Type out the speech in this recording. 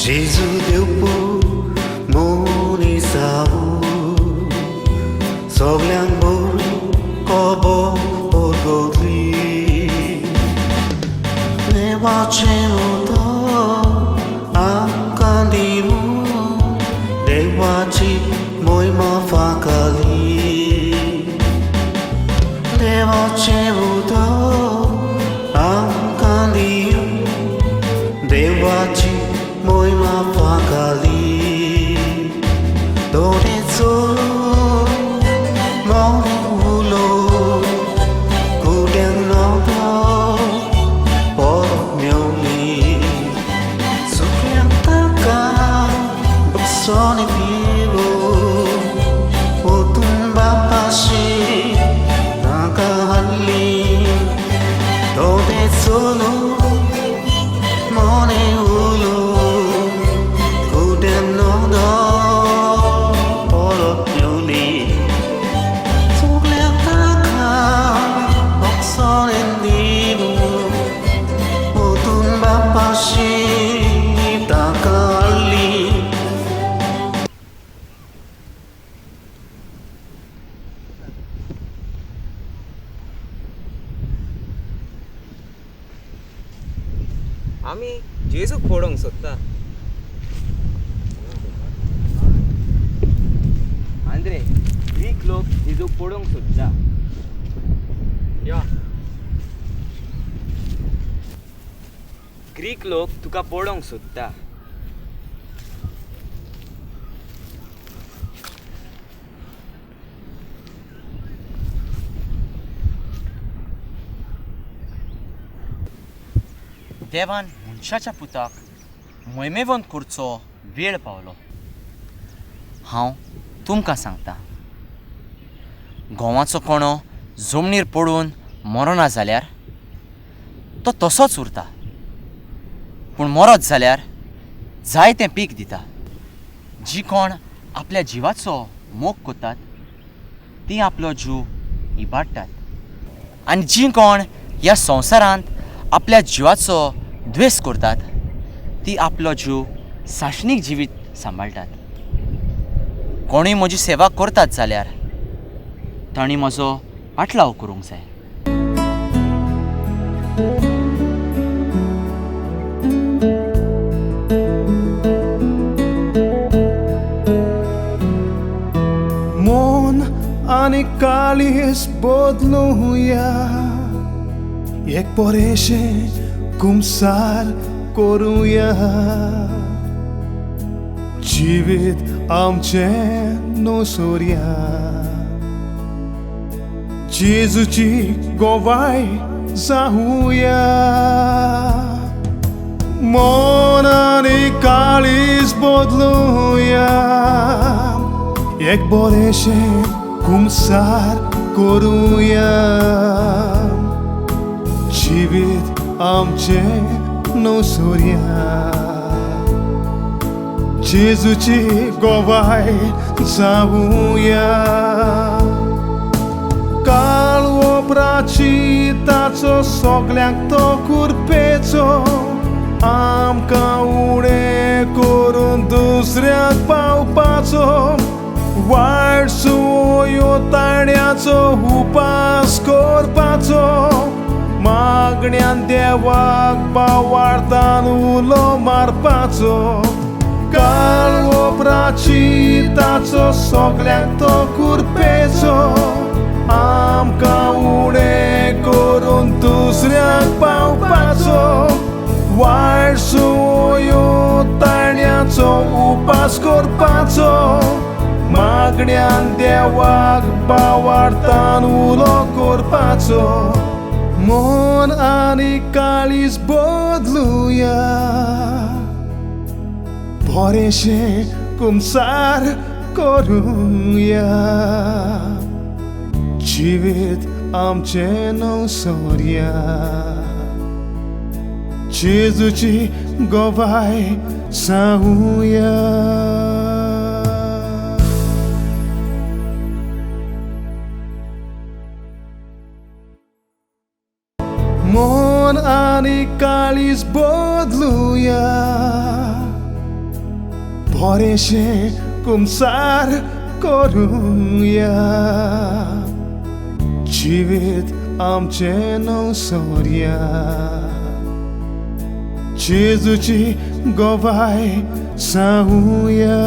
जेजू देवपू मोनी साऊ सगळ्यांक बरो खबर ओरगोतली देवाचें उदक आमकां दिवून देवाची महिमा फांकली देवाचें उदक आमकां दिवून देवाची महिमा फांकली दोरेचो मोने उलो कुड्यांक नोदो परत मेवली सगळ्यांक ताका बसोनी पिलो ओतून बापाशी ताका हाडली दोरेचो मोने उलो आमी जेजूक पळोवंक सोदता आंद्रे ग्रीक लोक जेजूक पळोवंक सोदता या ग्रीक लोक तुका पळोवंक सोदता देवान मनशाच्या पुताक मोहिमेवंत करचो वेळ पावलो हांव तुमकां सांगता घोवाचो कोणो जमनीर पडून मरना जाल्यार तो तसोच उरता पूण मरत जाल्यार जायतें पीक दिता जी कोण आपल्या जिवाचो मोग कोतात ती आपलो जीव इबाडटात आनी जी कोण ह्या संवसारांत आपल्या जिवाचो द्वेस करतात ती आपलो जीव साशणीक जिवीत सांबाळटात कोणूय म्हजी सेवा करतात जाल्यार तांणी म्हजो पाटलाव करूंक जाय मन आनी काळीज बदलुया एक बरेशें कुमसार करुया जिवीत आमचें नोसोरया जेजूची गोवाय जावुया मन आनी काळीज बदलुया एक बरेशें कुमसार करुया जिवीत आमचें नोसोरया जेजूची गोवाय जावुया काळ वोपराची ताचो सगल्यांक तो कुरपेचो आमकां उणें करून दुसऱ्याक पावपाचो वायट सुयो ताण्याचो उपास करपाचो मागण्यान देवाक पावार्थान उलो मारपाचो काळ वोपराची ताचो सगल्यांक तो कुरपेचो आमकां उणें करून दुसऱ्याक पावपाचो वायट सुयो ताण्याचो उपास करपाचो मागण्यान देवाक पावार्थान उलो करपाचो मन आनी काळीज बदलुया बरेशें कुमसार करुया जिवीत आमचें नवसोरया जेजूची गोवाय जावुया मन आनी काळीज बदलुया बरेशें कुमसार करूया जिवीत आमचें नवसोर्या जेजूची गोवाय सांगुया